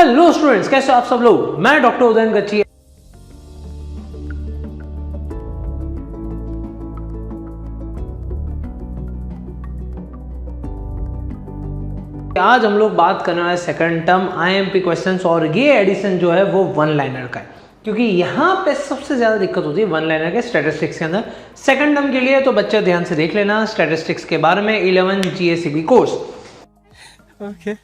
Hello students, कैसे हो आप सब लोग। मैं डॉक्टर उदयन गच्ची। आज हम लोग बात करने वाले सेकंड टर्म आईएमपी क्वेश्चंस, और ये एडिशन जो है वो वन लाइनर का है, क्योंकि यहाँ पे सबसे ज़्यादा दिक्कत होती है वन लाइनर के स्टैटिस्टिक्स के अंदर। सेकंड टर्म के लिए तो बच्चे ध्यान से देख लेना स्टैटिस्टिक्स के बारे में 11 GACB कोर्स। ओके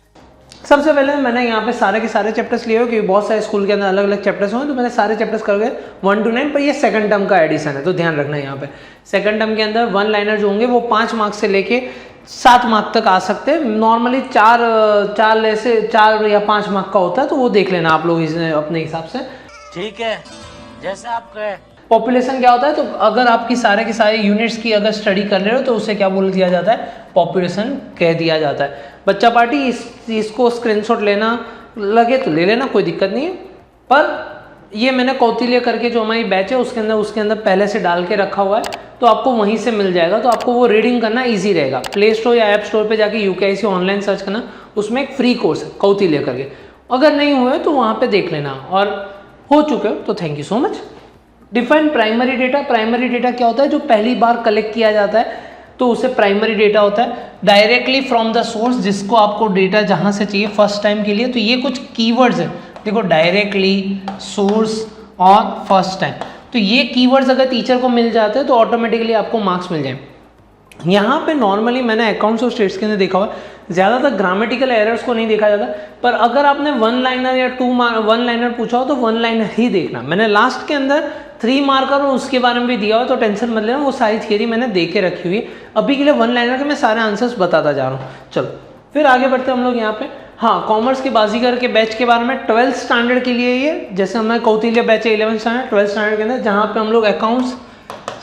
सबसे पहले मैंने यहाँ पे सारे के सारे चैप्टर्स लिए हो, क्योंकि बहुत सारे स्कूल के अंदर अलग अलग चैप्टर्स होंगे, तो मैंने सारे चैप्टर्स कर गए 1 to 9, पर ये सेकंड टर्म का एडिशन है, तो ध्यान रखना यहाँ पे। सेकंड टर्म के अंदर वन लाइनर जो होंगे वो 5 मार्क्स से लेके 7 मार्क तक आ सकते हैं। नॉर्मली 4 या 5 मार्क का होता है, तो वो देख लेना आप लोग अपने हिसाब से। ठीक है, जैसा आप कहें। पॉपुलेशन क्या होता है, तो अगर आपकी सारे के सारे यूनिट्स की अगर स्टडी कर रहे हो तो उसे क्या बोल दिया जाता है, पॉपुलेशन कह दिया जाता है। बच्चा पार्टी इस चीज़ को स्क्रीनशॉट लेना लगे तो ले लेना, कोई दिक्कत नहीं है। पर ये मैंने कौटिल्य करके जो हमारी बैच है उसके अंदर पहले से डाल के रखा हुआ है, तो आपको वहीं से मिल जाएगा, तो आपको वो रीडिंग करना ईजी रहेगा। प्ले स्टोर या ऐप स्टोर पे जाके UKIC ऑनलाइन सर्च करना, उसमें एक फ्री कोर्स है कौटिल्य करके। अगर नहीं हुए तो वहाँ पर देख लेना, और हो चुके हो तो thank you so much. Define primary data. Primary data क्या होता है, जो पहली बार कलेक्ट किया जाता है तो उसे प्राइमरी डेटा होता है। डायरेक्टली फ्रॉम द सोर्स, जिसको आपको डेटा जहां से चाहिए फर्स्ट टाइम के लिए, तो ये कुछ कीवर्ड्स है। देखो, डायरेक्टली, सोर्स और फर्स्ट टाइम, तो ये कीवर्ड्स अगर टीचर को मिल जाते हैं तो ऑटोमेटिकली आपको मार्क्स मिल जाए। यहाँ पे नॉर्मली मैंने अकाउंट्स और स्टेट्स के अंदर देखा हुआ ज़्यादातर ग्रामेटिकल एरर्स को नहीं देखा जाता, पर अगर आपने वन लाइनर या वन लाइनर पूछा हो तो वन लाइनर ही देखना। मैंने लास्ट के अंदर 3 मार्कर और उसके बारे में भी दिया हो, तो टेंशन मत लेना, वो सारी थियरी मैंने दे के रखी हुई है। अभी के लिए वन लाइनर के मैं सारे आंसर्स बताता जा रहा हूँ। चलो फिर आगे बढ़ते हम लोग यहाँ पे। हाँ, कॉमर्स के बाजीगर के बैच के बारे में 12th स्टैंडर्ड के लिए ये, जैसे हमारे कौटिल्य बैच है 11th स्टैंडर्ड 12th स्टैंडर्ड के अंदर, जहाँ पे हम लोग अकाउंट्स,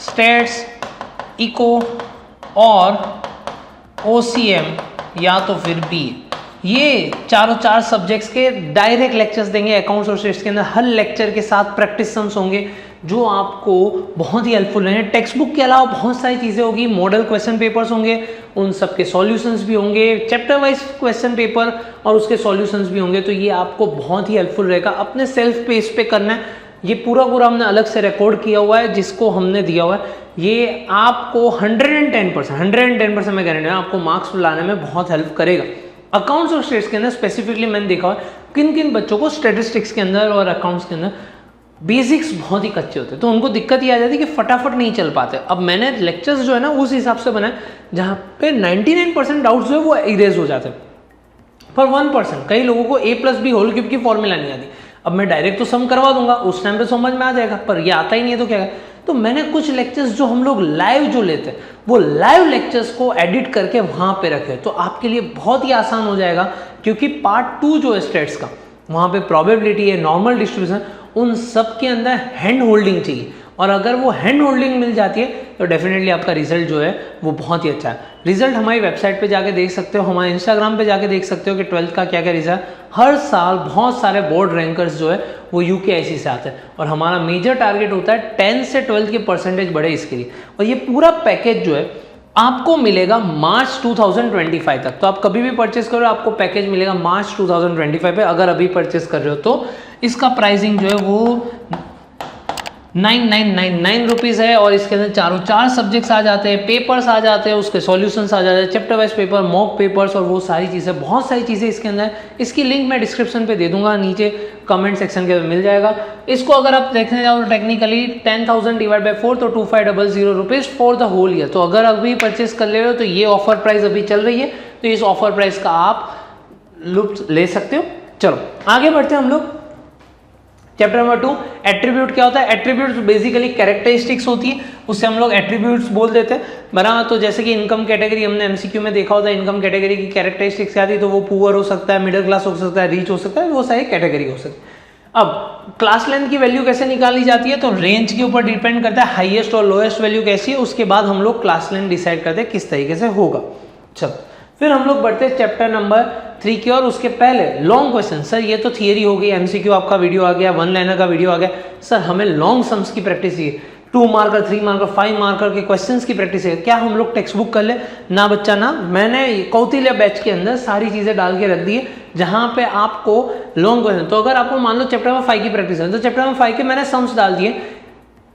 स्टेट्स, इको और OCM या तो फिर बी, ये चार सब्जेक्ट्स के डायरेक्ट लेक्चर्स देंगे अकाउंट्स और स्टेट्स के अंदर। हर लेक्चर के साथ प्रैक्टिस सम्स होंगे जो आपको बहुत ही हेल्पफुल रहेंगे। टेक्स्ट बुक के अलावा बहुत सारी चीज़ें होगी, मॉडल क्वेश्चन पेपर्स होंगे, उन सब के सॉल्यूशंस भी होंगे, चैप्टर वाइज क्वेश्चन पेपर और उसके सॉल्यूशंस भी होंगे, तो ये आपको बहुत ही हेल्पफुल रहेगा। अपने सेल्फ पेस पे करना है, ये पूरा हमने अलग से रिकॉर्ड किया हुआ है, जिसको हमने दिया हुआ है। ये आपको 110% मैं गारंटी हूँ आपको मार्क्स लाने में बहुत हेल्प करेगा। अकाउंट्स और स्टेट्स के अंदर स्पेसिफिकली मैंने देखा है किन किन बच्चों को स्टैटिस्टिक्स के अंदर और अकाउंट्स के अंदर बेसिक्स बहुत ही कच्चे होते हैं, तो उनको दिक्कत ये आ जाती है कि फटाफट नहीं चल पाते। अब मैंने लेक्चर्स जो है ना उस हिसाब से बनाए जहाँ पे 99% डाउट्स जो है वो इरेज हो जाते हैं, पर 1% कई लोगों को A+B होल क्यूब की फॉर्मूला नहीं आती। अब मैं डायरेक्ट तो सम करवा दूंगा, उस टाइम पे समझ में आ जाएगा, पर ये आता ही नहीं है तो क्या है। तो मैंने कुछ लेक्चर्स जो हम लोग लाइव जो लेते हैं वो लाइव लेक्चर्स को एडिट करके वहाँ पे रखे, तो आपके लिए बहुत ही आसान हो जाएगा, क्योंकि पार्ट 2 जो है स्टेट्स का, वहाँ पे प्रोबेबिलिटी है, नॉर्मल डिस्ट्रीब्यूशन, उन सब के अंदर हैंड होल्डिंग चाहिए, और अगर वो हैंड होल्डिंग मिल जाती है तो डेफिनेटली आपका रिजल्ट जो है वो बहुत ही अच्छा है। रिजल्ट हमारी वेबसाइट पे जाके देख सकते हो, हमारे इंस्टाग्राम पे जाके देख सकते हो कि 12th का क्या क्या रिजल्ट। हर साल बहुत सारे बोर्ड रैंकर्स जो है वो UKIC से आते हैं, और हमारा मेजर टारगेट होता है 10 से 12 की परसेंटेज बढ़े इसके लिए। और ये पूरा पैकेज जो है आपको मिलेगा मार्च 2025 तक, तो आप कभी भी परचेस करो आपको पैकेज मिलेगा मार्च 2025 पे। अगर अभी परचेस कर रहे हो तो इसका प्राइसिंग जो है वो 9999 रुपीज़ है, और इसके अंदर चार सब्जेक्ट्स आ जाते हैं, पेपर्स आ जाते हैं, उसके सॉल्यूशंस आ जाते हैं, chapter wise paper, mock papers और वो सारी चीज़ें, बहुत सारी चीज़ें इसके अंदर। इसकी लिंक मैं डिस्क्रिप्शन पे दे दूंगा, नीचे कमेंट सेक्शन के अंदर मिल जाएगा। इसको अगर आप देखने जाओ तो टेक्निकली 10,000 डिवाइड बाई 4 तो 2500 rupees for the whole year. तो अगर अभी परचेस कर ले रहे हो तो ये ऑफर प्राइस अभी चल रही है, तो इस ऑफर प्राइस का आप लुत्फ ले सकते हो। चलो आगे बढ़ते हैं हम लोग। चैप्टर नंबर 2, एट्रीब्यूट क्या होता है। एट्रीब्यूट्स बेसिकली कैरेक्टरिस्टिक्स होती है, उससे हम लोग एट्रीब्यूट्स बोल देते हैं, बराबर। तो जैसे कि इनकम कैटेगरी हमने MCQ में देखा होता है, इनकम कैटेगरी की कैरेक्टरिस्टिक्स क्या थी, तो वो पुअर हो सकता है, मिडिल क्लास हो सकता है, रिच हो सकता है, वो सारी कैटेगरी हो सकती है। अब क्लास लेंथ की वैल्यू कैसे निकाली जाती है, तो रेंज के ऊपर डिपेंड करता है हाईएस्ट और लोएस्ट वैल्यू कैसी है, उसके बाद हम लोग क्लास लेंथ डिसाइड करते हैं किस तरीके से होगा। चलो फिर हम लोग बढ़ते हैं चैप्टर नंबर 3 की, और उसके पहले लॉन्ग क्वेश्चन। सर ये तो थियरी हो गई, MCQ आपका वीडियो आ गया, वन लाइनर का वीडियो आ गया, सर हमें लॉन्ग सम्स की प्रैक्टिस चाहिए, 2 मार्कर 3 मार्कर 5 मार्कर के क्वेश्चंस की प्रैक्टिस है। क्या हम लोग टेक्स्ट बुक कर ले? ना बच्चा ना, मैंने कौटिल्य बैच के अंदर सारी चीज़ें डाल के रख दी है, जहाँ पे आपको लॉन्ग क्वेश्चन, तो अगर आपको मान लो चैप्टर नंबर 5 की प्रैक्टिस है तो चैप्टर नंबर 5 के मैंने सम्स डाल दिए,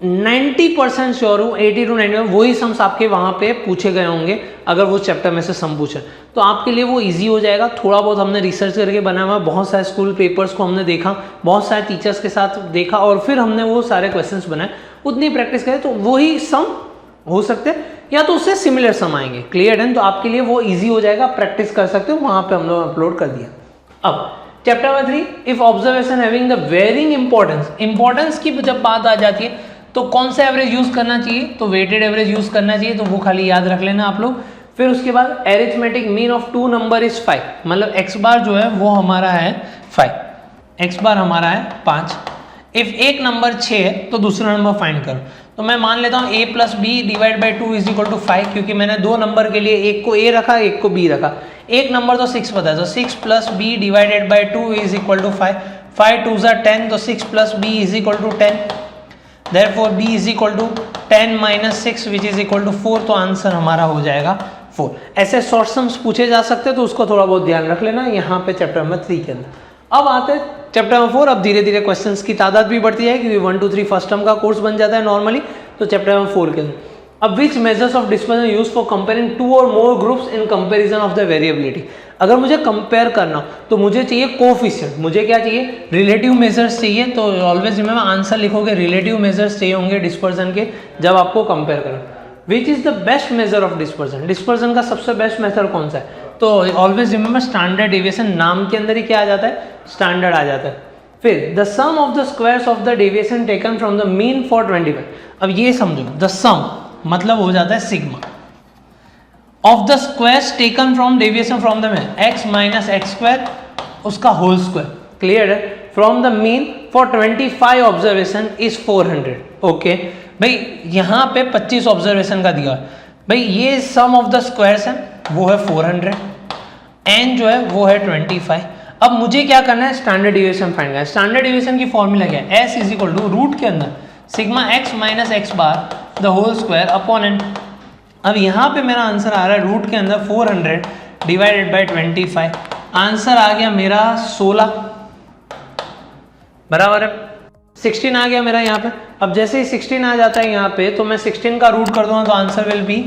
90% श्योर हूँ, 80 to 90 वही सम्स आपके वहाँ पे पूछे गए होंगे अगर वो चैप्टर में से सम पूछे, तो आपके लिए वो इजी हो जाएगा। थोड़ा बहुत हमने रिसर्च करके बनाया हुआ, बहुत सारे स्कूल पेपर्स को हमने देखा, बहुत सारे टीचर्स के साथ देखा और फिर हमने वो सारे क्वेश्चंस बनाए, उतनी प्रैक्टिस करें तो वही सम हो सकते हैं या तो उससे सिमिलर सम आएंगे। क्लियर है? तो आपके लिए वो ईजी हो जाएगा, प्रैक्टिस कर सकते हो, वहाँ पर हम लोग अपलोड कर दिया। अब chapter number 3, if observation having the varying importance की जब बात आ जाती है तो कौन सा एवरेज यूज करना चाहिए, तो वेटेड एवरेज यूज करना चाहिए, तो वो खाली याद रख लेना आप लोग। फिर उसके बाद arithmetic mean of 2 number is 5, मतलब x बार जो है वो हमारा है 5, x बार हमारा है 5। इफ एक नंबर 6 है तो दूसरा नंबर फाइंड करो, तो मैं मान लेता हूँ a plus B divide by 2 is equal to 5, क्योंकि मैंने दो नंबर के लिए एक को a रखा एक को b रखा। एक नंबर तो 6 पता है, तो 6 plus B divided by 2 is equal to 5, 5 2 ज़ा 10, तो 6 plus B is equal to 10, therefore b is equal to 10 minus 6 which is equal to 4, तो आंसर हमारा हो जाएगा 4। ऐसे शॉर्ट सम्स पूछे जा सकते हैं तो उसको थोड़ा बहुत ध्यान रख लेना यहाँ पे चैप्टर नंबर 3 के अंदर। अब आते हैं चैप्टर नंबर 4। अब धीरे धीरे क्वेश्चंस की तादाद भी बढ़ती है क्योंकि 1 2 3 फर्स्ट टर्म का कोर्स बन जाता है नॉर्मली, तो चैप्टर नंबर 4 के अंदर अब which measures of dispersion use for comparing 2 or more groups in comparison of the variability. अगर मुझे कंपेयर करना तो मुझे चाहिए कोफिशिएंट, मुझे क्या चाहिए, रिलेटिव मेजर्स चाहिए, तो ऑलवेज रिमेंबर आंसर लिखोगे रिलेटिव मेजर्स चाहिए होंगे डिस्पर्जन के जब आपको कंपेयर करना। Which is the best measure of dispersion, dispersion का सबसे बेस्ट मेथड कौन सा है, तो ऑलवेज रिमेंबर स्टैंडर्ड डेविएशन, नाम के अंदर ही क्या आ जाता है, स्टैंडर्ड आ जाता है। फिर the sum of the squares of the deviation taken from the mean for 25। अब ये समझो, द सम मतलब हो जाता है sigma of the squares taken from deviation from the mean, x minus x square उसका होल स्क्वायर। क्लियर है? From the mean for 25 observation is 400। Okay भाई, यहाँ पे 25 ऑब्जर्वेशन का दिया भाई, ये सम ऑफ द स्क्वायर्स है वो है 400, n जो है वो है 25। अब मुझे क्या करना है, स्टैंडर्ड डेविएशन फाइंड करना है। स्टैंडर्ड डेविएशन की फॉर्मूला क्या है, s is equal to root के अंदर sigma x minus X bar the whole square upon n। अब यहाँ पे मेरा आंसर आ रहा है रूट के अंदर 400 डिवाइडेड बाई 25, आंसर आ गया मेरा 16 बराबर है 16 आ गया मेरा यहाँ पे। अब जैसे ही 16 आ जाता है यहाँ पे तो मैं 16 का रूट कर दूंगा तो आंसर विल बी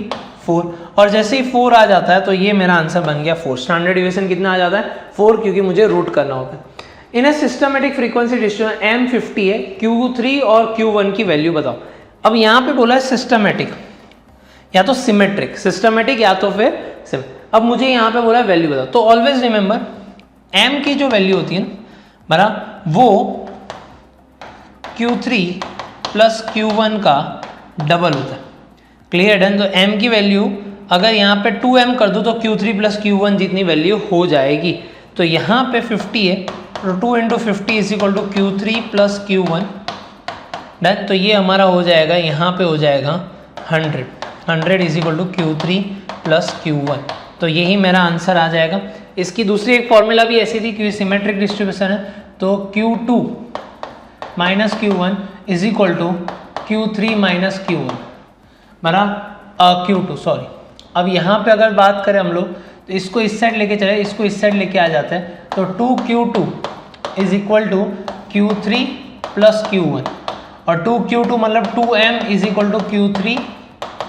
4, और जैसे ही 4 आ जाता है तो ये मेरा आंसर बन गया 4। स्टैंडर्ड डेविएशन कितना आ जाता है, 4, क्योंकि मुझे रूट करना होता है। In a systematic frequency distribution m50 है, Q3 और Q1 की वैल्यू बताओ। अब यहाँ पे बोला है सिस्टमेटिक या तो सिमेट्रिक, सिस्टमेटिक या तो फिर सिमेट्रिक। अब मुझे यहाँ पे बोला है वैल्यू बताओ, तो ऑलवेज रिमेंबर m की जो वैल्यू होती है ना बराबर वो Q3 प्लस Q1 का डबल होता है। क्लियर है? तो m की वैल्यू अगर यहाँ पे 2m कर दो तो Q3 प्लस Q1 जितनी वैल्यू हो जाएगी। तो यहाँ पे 50 है तो 2 into 50 is equal to Q3 plus Q1 done. तो ये हमारा हो जाएगा, यहाँ पे हो जाएगा 100 is equal to Q3 plus Q1, तो यही मेरा आंसर आ जाएगा। इसकी दूसरी एक फॉर्मूला भी ऐसी थी क्योंकि सिमेट्रिक डिस्ट्रीब्यूशन है, तो Q2 minus Q1 is equal to Q3 minus Q1 बराबर Q2 सॉरी। अब यहाँ पे अगर बात करें हम लोग तो इसको इस साइड लेके चले, इसको इस साइड लेके आ जाता है, तो 2Q2 is equal to Q3 plus Q1, और 2Q2 मतलब 2m is equal to Q3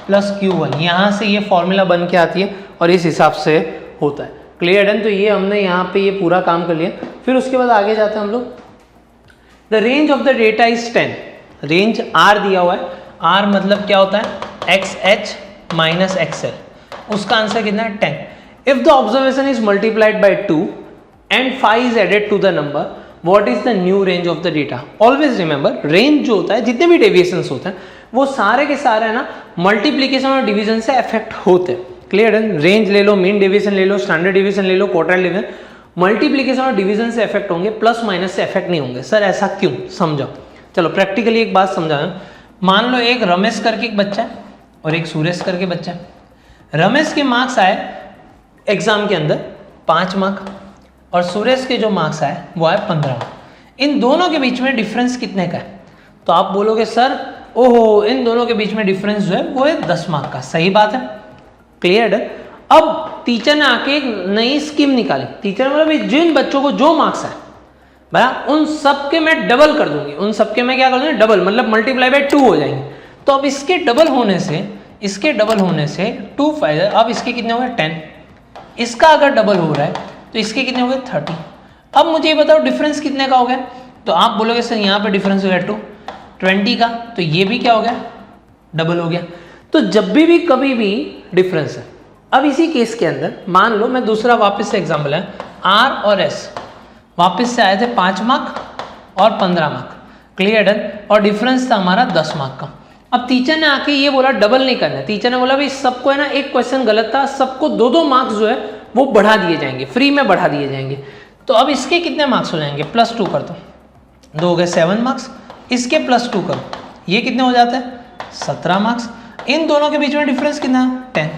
plus Q1। यहाँ से ये फॉर्मूला बन के आती है और इस हिसाब से होता है। क्लियर है? तो ये हमने यहाँ पे ये पूरा काम कर लिया। फिर उसके बाद आगे जाते हैं हम लोग। The range of the data is 10, range R दिया हुआ है, R मतलब क्या होता है XH माइनस XL, उसका आंसर कितना है 10। If the observation is multiplied by 2 and 5 is added to the number, what is the new range of the data. Always remember range जो होता है, जितने भी डेविएशंस होते हैं वो सारे के सारे ना मल्टीप्लीकेशन और डिवीजन से अफेक्ट होते हैं। क्लियर है? रेंज ले लो, मीन डेविएशन ले लो, स्टैंडर्ड डेविएशन ले लो, क्वार्टाइल डेविएशन, मल्टीप्लीकेशन और डिवीजन से अफेक्ट होंगे, प्लस माइनस से अफेक्ट नहीं होंगे। सर ऐसा क्यों, समझाओ। चलो प्रैक्टिकली एक बात समझाएं। मान लो एक रमेश करके एक बच्चा है और एक सुरेश करके बच्चा है। रमेश के मार्क्स आए एग्जाम के अंदर 5 मार्क और सुरेश के जो मार्क्स आए वो आए 15। इन दोनों के बीच में डिफरेंस कितने का है, तो आप बोलोगे सर ओहो इन दोनों के बीच में डिफरेंस जो है वो है 10 मार्क का। सही बात है, क्लियर है। अब टीचर ने आके एक नई स्कीम निकाली। टीचर ने बोला भाई जिन बच्चों को जो मार्क्स है भैया उन सब के मैं डबल कर दूंगी, उन सब के मैं क्या कर दूंगी डबल, मतलब मल्टीप्लाई बाय 2 हो जाएंगे। तो अब इसके डबल होने से 2 फायदा, अब इसके कितने हो गए 10, इसका अगर डबल हो रहा है तो इसके कितने हो गए 30। अब मुझे ये बताओ डिफरेंस कितने का हो गया, तो आप बोलोगे सर यहाँ पे डिफरेंस हो गया 20 का, तो ये भी क्या हो गया डबल हो गया। तो जब भी कभी भी डिफरेंस है, अब इसी केस के अंदर मान लो मैं दूसरा वापस से एग्जांपल है, R और S वापस से आए थे 5 मार्क और 15 मार्क, क्लियर डन, और डिफरेंस था हमारा 10 मार्क का। अब टीचर ने आके ये बोला डबल नहीं करना है, टीचर ने बोला भाई सबको है ना एक क्वेश्चन गलत था, सबको 2-2 मार्क्स जो है वो बढ़ा दिए जाएंगे, फ्री में बढ़ा दिए जाएंगे। तो अब इसके कितने मार्क्स हो जाएंगे, +2 कर दो, 2 हो गए 7 मार्क्स, इसके +2 करो, ये कितने हो जाते हैं 17 मार्क्स, इन दोनों के बीच में डिफरेंस कितना 10।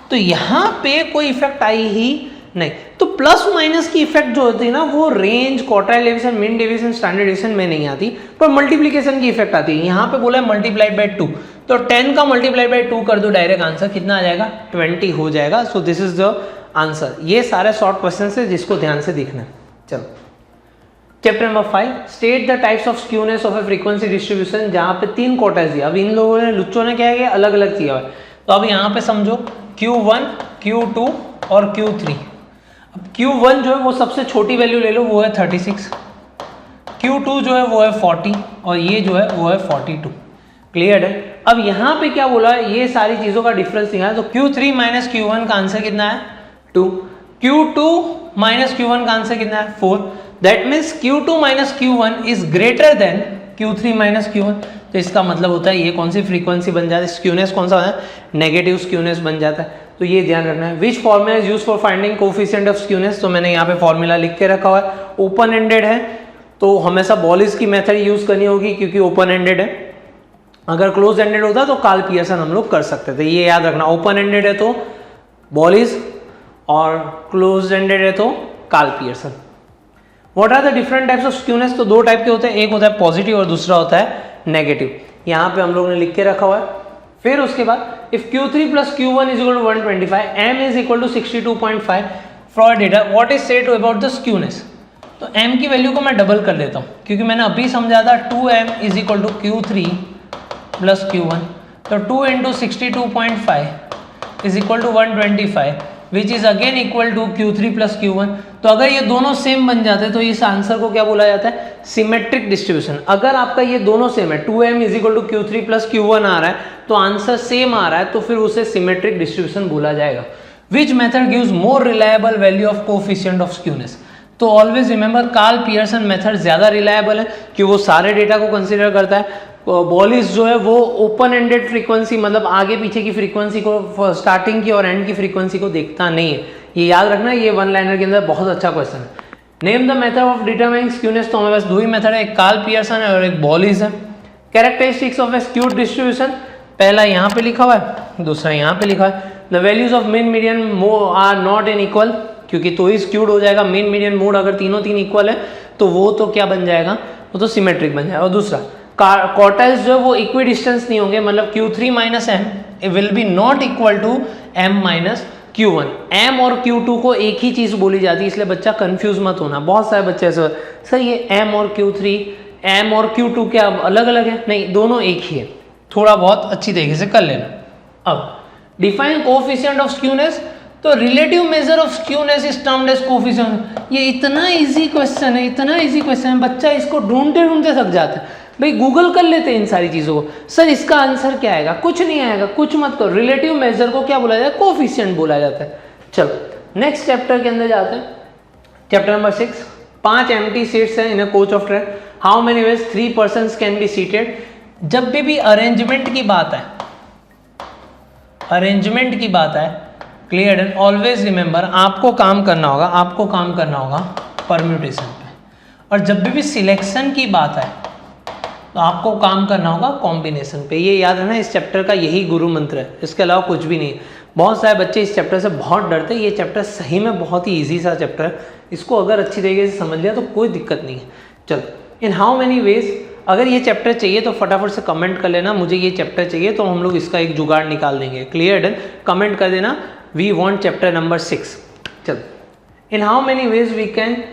तो यहाँ पे कोई इफेक्ट आई ही नहीं। तो प्लस माइनस की इफेक्ट जो होती है ना वो range, quartile division, mean division, standard division में नहीं आती, पर मल्टीप्लिकेशन की इफेक्ट आती है। यहाँ पे बोला है मल्टीप्लाइड बाय 2, तो 10 का मल्टीप्लाई बाय 2 कर दो, डायरेक्ट आंसर कितना आ जाएगा 20 हो जाएगा। So this is the answer. ये सारे शॉर्ट क्वेश्चन है जिसको ध्यान से देखना है। चलो chapter number 5, state the types of skewness of A frequency distribution, जहाँ पे 3 क्वार्टाइल्स दिया। अब इन लोगों ने लुच्चों ने क्या किया अलग अलग किया है। तो अब यहाँ पे समझो Q1, Q2 और Q3। अब Q1 जो है वो सबसे छोटी वैल्यू ले लो, वो है 36, Q2 जो है वो है 40 और ये जो है वो है 42, क्लियर है। अब यहाँ पे क्या बोला है, ये सारी चीज़ों का डिफरेंस निकाला, तो Q3 माइनस Q1 का आंसर कितना है 2, Q2 माइनस Q1 का आंसर कितना है 4, that means Q2 minus Q1 is greater than Q3 minus Q1। तो इसका मतलब होता है ये कौन सी फ्रीक्वेंसी बन जाती है, स्क्यूनेस कौन सा है, नेगेटिव स्क्यूनेस बन जाता है। तो ये ध्यान रखना है। Which formula is use for finding coefficient of skewness, तो मैंने यहाँ पे फॉर्मूला लिख के रखा हुआ है। ओपन एंडेड है तो हमेशा बॉलिस की मेथड यूज करनी होगी क्योंकि ओपन एंडेड है। अगर क्लोज एंडेड होता तो कार्ल पियर्सन हम लोग कर सकते थे, ये याद रखना। ओपन एंडेड है तो बॉलिस और क्लोज एंडेड है तो Karl Pearson. What are the different types of skewness, तो 2 टाइप के होते हैं, एक होता है पॉजिटिव और दूसरा होता है नेगेटिव। यहाँ पे हम लोग ने लिख के रखा हुआ है। फिर उसके बाद if Q3 plus Q1 is equal to 125, M is equal to 62.5 for data, what is said about the skewness। तो M की वैल्यू को मैं डबल कर देता हूँ क्योंकि मैंने अभी समझा था 2M is equal to Q3 plus Q1, तो 2 into 62.5 is equal to 125 which is again equal to Q3 plus Q1। तो अगर ये दोनों सेम बन जाते हैं तो इस आंसर को क्या बोला जाता है, सिमेट्रिक डिस्ट्रीब्यूशन। अगर आपका ये दोनों सेम है, 2M is equal to Q3 plus Q1 आ रहा है तो आंसर सेम आ रहा है, तो फिर उसे सिमेट्रिक डिस्ट्रीब्यूशन बोला जाएगा। Which method gives more reliable value of coefficient of skewness, तो always remember Karl Pearson method ज्यादा रिलायबल है कि वो सारे डेटा को कंसिडर करता है। बॉलिस जो है वो ओपन एंडेड फ्रीक्वेंसी, मतलब आगे पीछे की फ्रीक्वेंसी को, स्टार्टिंग की और एंड की फ्रीक्वेंसी को देखता नहीं है। ये याद रखना, ये वन लाइनर के अंदर बहुत अच्छा क्वेश्चन है। Name the method of determining skewness, तो हमारे पास 2 ही मेथड है, एक कार्ल पियर्सन है और एक बॉलिस है। Characteristics of A skewed distribution, पहला यहाँ पे लिखा हुआ है, दूसरा यहाँ पे लिखा है। The values of mean median are not in equal, क्योंकि तो ही स्क्यूड हो जाएगा। मीन मीडियन मोड अगर तीनों इक्वल है तो वो तो क्या बन जाएगा, वो तो सिमेट्रिक बन जाएगा। और दूसरा क्वार्टाइल्स जो है वो इक्वी डिस्टेंस नहीं होंगे, मतलब Q3 minus M will be not equal to M minus Q1। M और Q2 को एक ही चीज बोली जाती है, इसलिए बच्चा कंफ्यूज मत होना। बहुत सारे बच्चे ऐसे, सर ये M और Q3, M और Q2 क्या अलग अलग है? नहीं, दोनों एक ही है। थोड़ा बहुत अच्छी तरीके से कर लेना। अब डिफाइन कोफिशिएंट ऑफ स्क्यूनेस, तो relative measure of skewness is termed as coefficient. ये इतना इजी क्वेश्चन है, इतना इजी क्वेश्चन है, बच्चा इसको ढूंढते ढूंढते थक जाता है। भाई गूगल कर लेते हैं इन सारी चीज़ों को, सर इसका आंसर क्या आएगा, कुछ नहीं आएगा, कुछ मत करो। रिलेटिव मेजर को क्या बोला जाता है, कोफिशिएंट बोला जाता है। चलो नेक्स्ट चैप्टर के अंदर जाते हैं। चैप्टर नंबर 6, 5 एम्प्टी सीट्स हैं in a coach of train, how many ways 3 persons can be seated. जब भी अरेंजमेंट की बात है, अरेंजमेंट की बात है, क्लियर एंड ऑलवेज रिमेंबर आपको काम करना होगा परम्यूटेशन पे, और जब भी सिलेक्शन की बात है तो आपको काम करना होगा कॉम्बिनेशन पे। ये याद है ना, इस चैप्टर का यही गुरु मंत्र है, इसके अलावा कुछ भी नहीं है। बहुत सारे बच्चे इस चैप्टर से बहुत डरते हैं, ये चैप्टर सही में बहुत ही इजी सा चैप्टर है, इसको अगर अच्छी तरीके से समझ लिया तो कोई दिक्कत नहीं है। चलो, इन हाउ मेनी वेज, अगर ये चैप्टर चाहिए तो फटाफट से कमेंट कर लेना, मुझे ये चैप्टर चाहिए, तो हम लोग इसका एक जुगाड़ निकाल देंगे। क्लियर डन, कमेंट कर देना वी वांट चैप्टर नंबर 6. चलो, in how many ways we can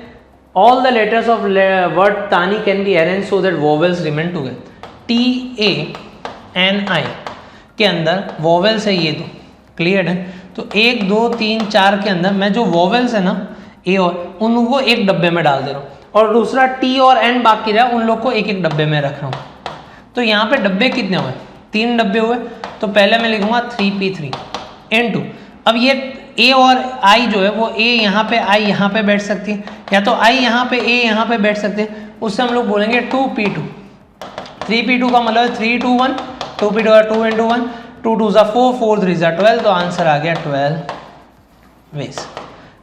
all the letters of word Tani can be arranged so that vowels remain together. T A N I के अंदर vowels है ये दो, clear है. तो 1 2 3 4 के अंदर मैं जो vowels है ना A और उनको एक डब्बे में डाल दे रहा हूँ, और दूसरा T और N बाकी रहा उन लोग को एक एक डब्बे में रख रहा हूँ. तो यहाँ पे डब्बे कितने हुए? 3 डब्बे हुए. तो पहले मैं लिखूंगा 3P3 N2. अब ये A और I जो है वो A यहाँ पे I यहाँ पे बैठ सकती है, या तो I यहाँ पे A यहाँ पे बैठ सकते हैं. उससे हम लोग बोलेंगे 2P2. 3P2 का मतलब 3 2 1, 2P2 का 2 into 1, 2 2 4, 4 3 12. तो आंसर आ गया 12 वेज.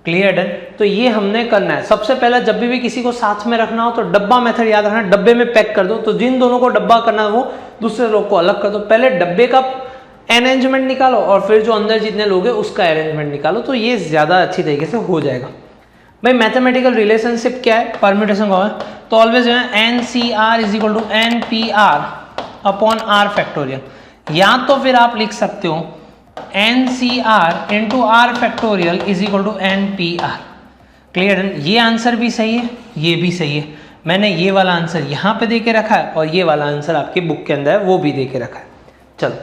क्लियर है. तो ये हमने करना है. सबसे पहले जब भी किसी को साथ में रखना हो तो डब्बा मेथड याद रखना, डब्बे में पैक कर दो. तो जिन दोनों को डब्बा करना है वो दूसरे लोग को अलग कर दो. पहले डब्बे का अरेंजमेंट निकालो और फिर जो अंदर जितने लोग हैं उसका अरेंजमेंट निकालो. तो ये ज़्यादा अच्छी तरीके से हो जाएगा. भाई मैथमेटिकल रिलेशनशिप क्या है? परम्यूटेशन का है. तो ऑलवेज जो है NCR is equal to NPR upon R factorial. या तो फिर आप लिख सकते हो NCR into R factorial is equal to NPR. Clear है. ये आंसर भी सही है, ये भी सही है. मैंने ये वाला आंसर यहाँ पे दे के रखा है और ये वाला आंसर आपकी बुक के अंदर है वो भी दे के रखा है. चलो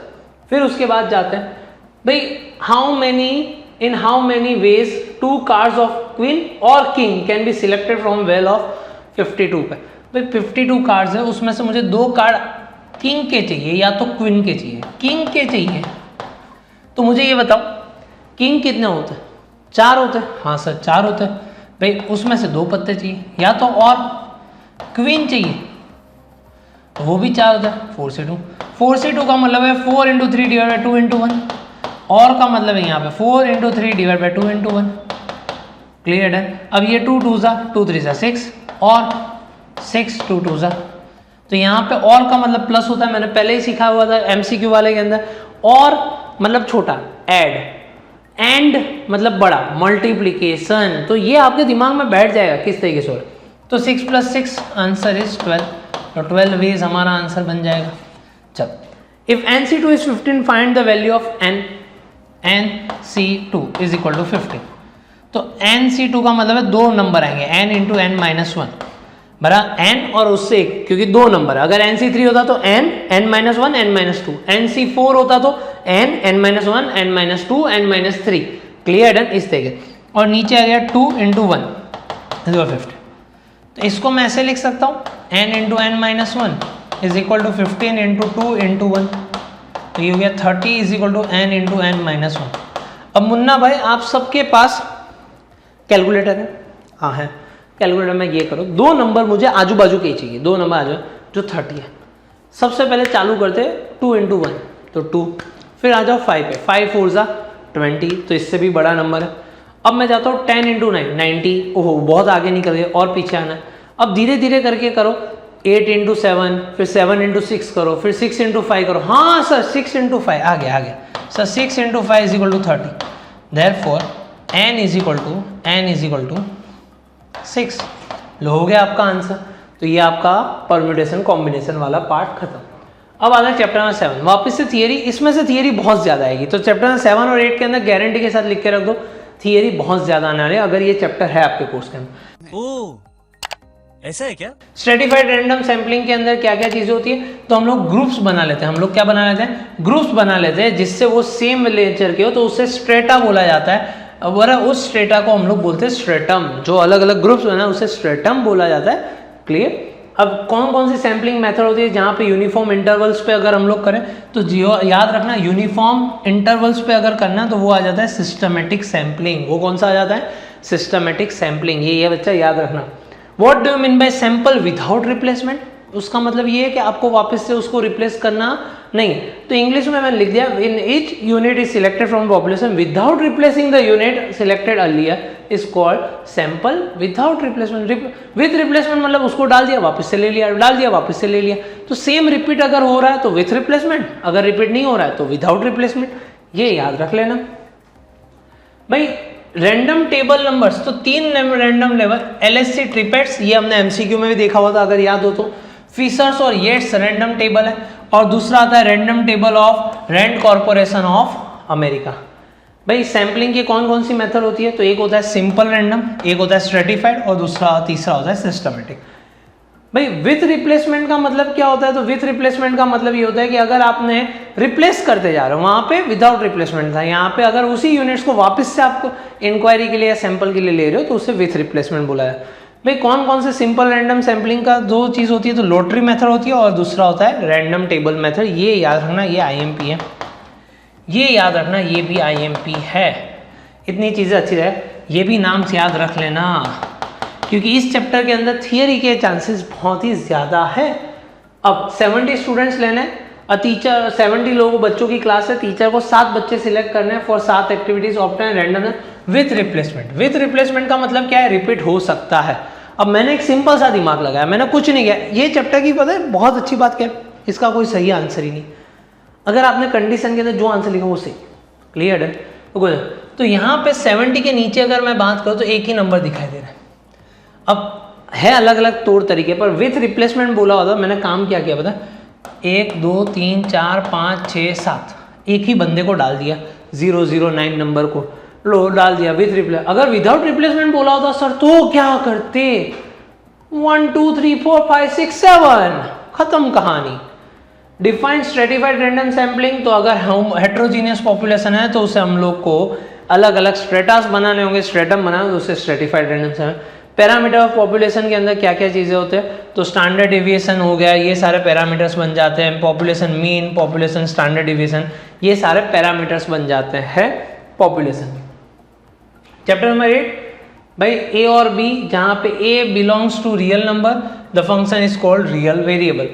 फिर उसके बाद जाते हैं. भाई in how many ways 2 cards of queen और king can be selected from well of 52 पे. भाई 52 कार्ड्स है, उसमें से मुझे 2 कार्ड किंग के चाहिए या तो क्वीन के चाहिए. किंग के चाहिए तो मुझे ये बताओ किंग कितने होते हैं? 4 होते हैं. हाँ सर 4 होते हैं. भाई उसमें से 2 पत्ते चाहिए, या तो और क्वीन चाहिए तो वो भी 4 होता है. 4 से 2. 4 से 2 का मतलब है 4 into 3 डिवाइड बाई 2 into 1. और का मतलब है यहाँ पे 4 into 3 divide by 2 into 1. Clear है. अब ये 2 2 2 3 6 और 6 2 2 तो यहाँ पे और का मतलब प्लस होता है. मैंने पहले ही सीखा हुआ था MCQ वाले के अंदर. और मतलब छोटा ऐड, एंड मतलब बड़ा मल्टीप्लीकेशन. तो ये आपके दिमाग में बैठ जाएगा किस तरीके से. तो 6 + 6 आंसर इज 12. तो 12 वेज हमारा आंसर बन जाएगा. चल if NC2 is 15 find the value of NC2 is equal to 15. तो NC2 का मतलब है 2 नंबर आएंगे n इंटू n माइनस 1 बरा n और उससे 1, क्योंकि 2 नंबर. अगर NC3 होता तो n n-1 n-2. NC4 होता तो n n-1 n-2 n-3. Clear है इस तरीके. और नीचे आ गया 2 into 1 इज 50. तो इसको मैं ऐसे लिख सकता हूँ n into n-1 is equal to 15 into 2 into 1. तो ये हो गया 30 is equal to n into n-1. अब मुन्ना भाई आप सबके पास कैलकुलेटर है? हाँ है. कैलकुलेटर में ये करो 2 नंबर मुझे आजू बाजू के ही चाहिए. 2 नंबर आजू जो 30 है. सबसे पहले चालू करते 2 इंटू 1 तो 2. फिर आ जाओ 5 पे. 5 4 ज़ा 20 तो इससे भी बड़ा नंबर है. अब मैं जाता हूँ 10 इंटू 9 90. ओहो बहुत आगे निकल गए और पीछे आना है. अब धीरे धीरे करके करो 8 इंटू 7, फिर 7 इंटू 6 करो, फिर 6 इंटू 5 करो. हाँ सर 6 इंटू 5 आ गया sir. 6 into 5 is equal to 30. Therefore n is equal to 6. लो हो गया आपका आंसर. तो ये आपका परम्यूटेशन कॉम्बिनेशन वाला पार्ट खत्म. अब आता है चैप्टर नंबर 7. वापस से थियरी. इसमें से थियरी बहुत ज़्यादा आएगी. तो चैप्टर नंबर 7 और 8 के अंदर गारंटी के साथ लिख के रख दो थियरी बहुत ज़्यादा आने वाली है अगर ये चैप्टर है आपके कोर्स के अंदर. ओह ऐसा है क्या? स्ट्रेटिफाइड रैंडम सैम्पलिंग के अंदर क्या क्या चीज़ें होती है? तो हम लोग ग्रुप्स बना लेते हैं. हम लोग क्या बना लेते हैं? ग्रुप्स बना लेते हैं जिससे वो सेम नेचर के हो तो उससे स्ट्रेटा बोला जाता है. और उस स्ट्रेटा को हम लोग बोलते हैं स्ट्रेटम. जो अलग अलग ग्रुप्स बना उसे स्ट्रेटम बोला जाता है. क्लियर. अब कौन कौन सी सैम्पलिंग मेथड होती है जहाँ पे यूनिफॉर्म इंटरवल्स पे अगर हम लोग करें तो जियो याद रखना यूनिफॉर्म इंटरवल्स पे अगर करना है तो वो आ जाता है सिस्टमेटिक सैम्पलिंग. वो कौन सा आ जाता है? Systematic sampling. ये बच्चा याद रखना. What do you mean by sample without replacement? उसका मतलब ये है कि आपको वापस से उसको रिप्लेस करना नहीं. तो इंग्लिश में मैंने लिख दिया in each unit is selected from population without replacing the unit selected earlier is called sample without replacement. With replacement मतलब उसको डाल दिया वापस से ले लिया, डाल दिया वापस से ले लिया. तो सेम रिपीट अगर हो रहा है तो विथ रिप्लेसमेंट, अगर रिपीट नहीं हो रहा है तो विदाउट रिप्लेसमेंट. ये याद रख लेना भाई. रैंडम टेबल नंबर्स तो 3 रैंडम लेवल LSC ट्रिपेट्स ये हमने MCQ में भी देखा हुआ था अगर याद हो तो. फिशर्स और येट्स रैंडम टेबल है. और दूसरा आता है random table of Rand Corporation of America. भाई सैम्पलिंग की कौन कौन सी मेथड होती है? तो एक होता है सिंपल रैंडम, एक होता है स्ट्रेटिफाइड और तीसरा होता है सिस्टमेटिक। भाई विथ रिप्लेसमेंट का मतलब क्या होता है? तो विथ रिप्लेसमेंट का मतलब ये होता है कि अगर आपने रिप्लेस करते जा रहे हो, वहां पे विदाउट रिप्लेसमेंट था, यहाँ पे अगर उसी यूनिट्स को वापस से आपको इंक्वायरी के लिए या सैंपल के लिए ले रहे हो तो उसे विथ रिप्लेसमेंट बोला है। भाई कौन कौन से सिंपल रैंडम सैम्पलिंग का दो चीज होती है? तो लॉटरी मेथड होती है और दूसरा होता है रैंडम टेबल मेथड। ये याद रखना, ये IMP है, ये याद रखना, ये भी IMP है। इतनी चीजें अच्छी रहे, ये भी नाम से याद रख लेना, क्योंकि इस चैप्टर के अंदर थियरी के चांसेस बहुत ही ज़्यादा है। अब 70 स्टूडेंट्स लेने, टीचर 70 लोगों बच्चों की क्लास है, टीचर को 7 बच्चे सिलेक्ट करने हैं for 7 activities obtain random with replacement. With replacement का मतलब क्या है? रिपीट हो सकता है। अब मैंने एक सिंपल सा दिमाग लगाया, मैंने कुछ नहीं किया। ये चैप्टर की पता है बहुत अच्छी बात क्या है? इसका कोई सही आंसर ही नहीं। अगर आपने कंडीशन के अंदर जो आंसर लिखा वो सही, क्लियर है? तो यहाँ पे 70 के नीचे अगर मैं बात करूँ तो एक ही नंबर दिखाई दे रहा है। अब है अलग अलग तौर तरीके पर, विथ रिप्लेसमेंट बोला होता, मैंने काम क्या किया पता? 1 2 3 4 5 6 7 एक ही बंदे को डाल दिया, 009 नंबर को लो डाल दिया विथ रिप्लेस। अगर विदाउट रिप्लेसमेंट बोला होता सर तो क्या करते? 1 2 3 4 5 6 7 खत्म कहानी। डिफाइंड स्ट्रेटिफाइड रैंडम सैम्पलिंग, तो अगर हम हेट्रोजीनियस पॉपुलेशन है तो उसे हम लोग को अलग अलग स्ट्रेटास बनाने होंगे, स्ट्रेटम बनाना तो उसे stratified random sampling. Parameter of population के अंदर क्या क्या चीज़ें होते हैं? तो स्टैंडर्ड डेविएशन हो गया, ये सारे पैरामीटर्स बन जाते हैं। Population mean, population standard deviation, ये सारे पैरामीटर्स बन जाते हैं पॉपुलेशन। चैप्टर नंबर 8, भाई ए और बी, जहाँ पे A belongs to real number, the function is called real variable.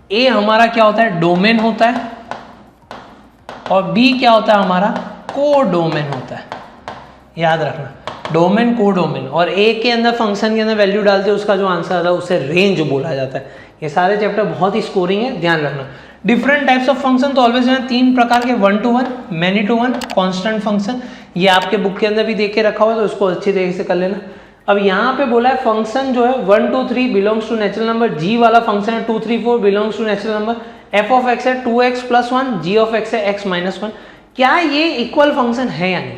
ए हमारा क्या होता है? डोमेन होता है, और बी क्या होता है? हमारा को डोमेन होता है। याद रखना, डोमेन को डोमेन, और ए के अंदर फंक्शन के अंदर वैल्यू डालते हैं, उसका जो आंसर आता है उसे रेंज बोला जाता है। ये सारे चैप्टर बहुत ही स्कोरिंग है, ध्यान रखना। डिफरेंट टाइप्स ऑफ फंक्शन, तो ऑलवेज है 3 प्रकार के, 1 to 1, many to one, constant function. ये आपके बुक के अंदर भी देख के रखा हुआ है तो इसको अच्छी तरीके से कर लेना। अब यहाँ पे बोला है फंक्शन जो है 1 2 3 belongs to natural number, G वाला फंक्शन है 2 3 4 belongs to natural number, F of X है 2x + 1, जी ऑफ एक्स है x - 1। क्या ये इक्वल फंक्शन है या नहीं?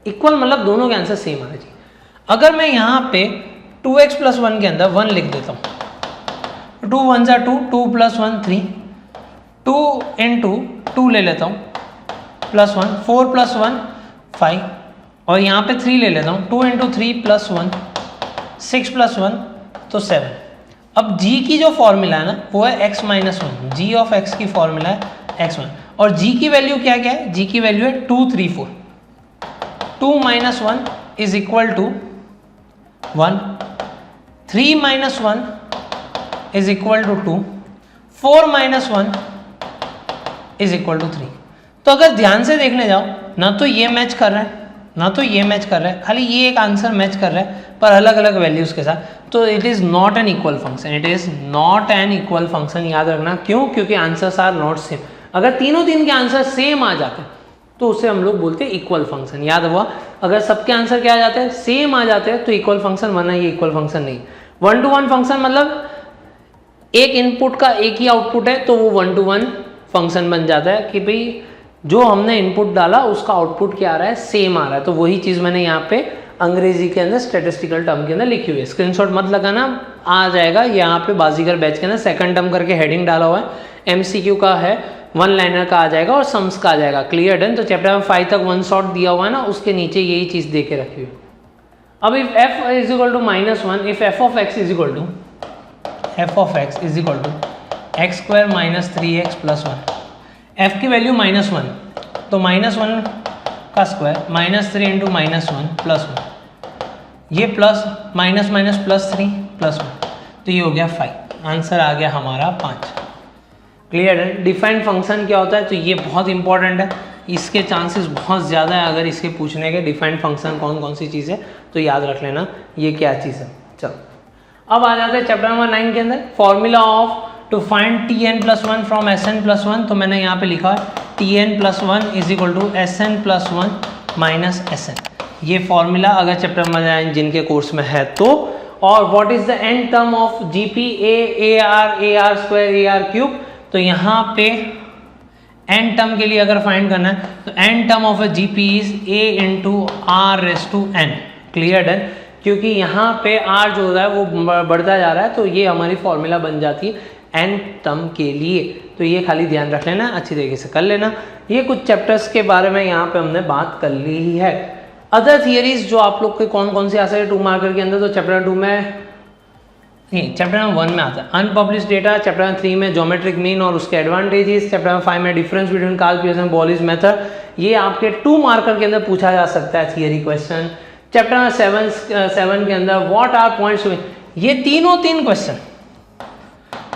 इक्वल मतलब दोनों के आंसर सेम आना चाहिए। अगर मैं यहाँ पे 2x + 1 के अंदर 1 लिख देता हूँ, 2 1 जा 2, 2 + 1 3, 2 × 2 ले लेता हूँ +1, 4 + 1 5, और यहाँ पे 3 ले लेता हूँ, 2 × 3 + 1 6 + 1 तो 7। अब g की जो फॉर्मूला है ना वो है x - 1, g ऑफ x की फॉर्मूला है x1, और g की वैल्यू क्या क्या है? g की वैल्यू है 2 3 4। 2 - 1 = 1, 3 - 1 = 2, 4 - 1 = 3। तो अगर ध्यान से देखने जाओ ना तो ये मैच कर रहा है ना तो ये मैच कर रहा है, खाली ये एक आंसर मैच कर रहा है पर अलग अलग वैल्यूज के साथ, तो it is not an equal function, it is not an equal function. याद रखना, क्यों? क्योंकि आंसर्स आर नॉट सेम। अगर तीनों के आंसर सेम आ जाते हैं तो उसे हम लोग बोलते हैं इक्वल फंक्शन। याद हुआ? अगर सबके आंसर क्या आ जाते हैं? सेम आ जाते हैं तो इक्वल फंक्शन, वरना ये इक्वल फंक्शन नहीं। 1 to 1 फंक्शन मतलब एक इनपुट का एक ही आउटपुट है तो वो 1 to 1 फंक्शन बन जाता है कि भाई जो हमने इनपुट डाला उसका आउटपुट क्या आ रहा है? सेम आ रहा है। तो वही चीज़ मैंने यहाँ पे अंग्रेजी के अंदर स्टैटिस्टिकल टर्म के अंदर लिखी हुई है, स्क्रीनशॉट मत लगाना, आ जाएगा यहाँ पे बाजीगर बैच के अंदर सेकंड टर्म करके हेडिंग डाला हुआ है। MCQ का है, 1 लाइनर का आ जाएगा और सम्स का आ जाएगा। Clear done? तो चैप्टर नंबर 5 तक 1 शॉट दिया हुआ है ना, उसके नीचे यही चीज़ दे के रखी हुई। अब if f = -1, if f of x = x² - 3x + 1, f की वैल्यू -1 तो -1 का स्क्वायर -3 × -1 + 1, ये प्लस माइनस +3 + 1 तो ये हो गया 5। आंसर आ गया हमारा 5। क्लियर है? डिफाइंड फंक्शन क्या होता है? तो ये बहुत इंपॉर्टेंट है, इसके चांसेस बहुत ज़्यादा है अगर इसके पूछने के। डिफाइंड फंक्शन कौन कौन सी चीज़ है तो याद रख लेना ये क्या चीज़ है। चलो अब आ जाते हैं चैप्टर नंबर 9 के अंदर, formula of to find Tn+1 from Sn+1। तो मैंने यहाँ पे लिखा है Tn+1 = Sn+1 - Sn। ये फॉर्मूला अगर चैप्टर नंबर 9 जिनके कोर्स में है तो। और what is the N term of GP AR AR² AR3? तो यहाँ पे एन टर्म के लिए अगर फाइंड करना है तो N term of a GP is a into R raise to N. Clear done. क्योंकि यहाँ पे r जो हो रहा है वो बढ़ता जा रहा है, तो ये हमारी फॉर्मूला बन जाती है n टर्म के लिए। तो ये खाली ध्यान रख लेना, अच्छी तरीके से कर लेना। ये कुछ चैप्टर्स के बारे में यहाँ पे हमने बात कर ली ही है। अदर थियरीज जो आप लोग के कौन कौन से आ सकते 2 मार्कर के अंदर, तो चैप्टर 2 में नहीं, चैप्टर नंबर 1 में आता है अनपब्लिश्ड डेटा, चैप्टर नंबर 3 में ज्योमेट्रिक मीन और उसके एडवांटेजेस, चैप्टर नंबर 5 में difference between Karl Pearson बॉलिस method. ये आपके 2 मार्कर के अंदर पूछा जा सकता है थियरी क्वेश्चन। चैप्टर नंबर 7 के अंदर व्हाट आर पॉइंट्स, ये तीनों 3 क्वेश्चन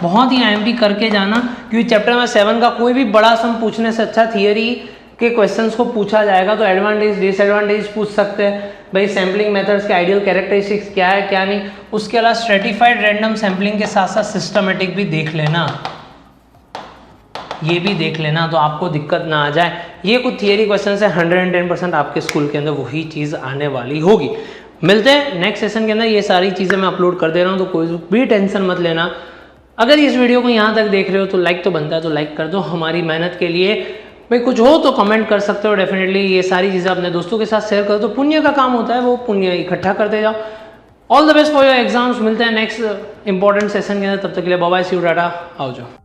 बहुत ही आईएमपी करके जाना, क्योंकि चैप्टर नंबर 7 का कोई भी बड़ा सम पूछने से अच्छा थियरी के क्वेश्चंस को पूछा जाएगा। तो एडवांटेज डिसएडवांटेज पूछ सकते हैं भाई, सैम्पलिंग मेथड्स के आइडियल कैरेक्टरिस्टिक्स क्या है क्या नहीं। उसके अलावा स्ट्रेटिफाइड रैंडम सैम्पलिंग के साथ साथ सिस्टमेटिक भी देख लेना, ये भी देख लेना, तो आपको दिक्कत ना आ जाए। ये कुछ थियरी क्वेश्चन है, 110% आपके स्कूल के अंदर वही चीज़ आने वाली होगी। मिलते हैं नेक्स्ट सेशन के अंदर। ये सारी चीज़ें मैं अपलोड कर दे रहा हूँ, तो कोई भी टेंशन मत लेना। अगर इस वीडियो को यहाँ तक देख रहे हो तो लाइक तो बनता है, तो लाइक कर दो हमारी मेहनत के लिए। भाई कुछ हो तो कमेंट कर सकते हो डेफिनेटली। ये सारी चीज़ें अपने दोस्तों के साथ शेयर करो, तो पुण्य का काम होता है, वो पुण्य इकट्ठा करते जाओ। All the best for your exams. मिलते हैं नेक्स्ट इंपॉर्टेंट सेशन के अंदर, तब तक के लिए बाय बाय, सी यू, टाटा, आओ जाओ।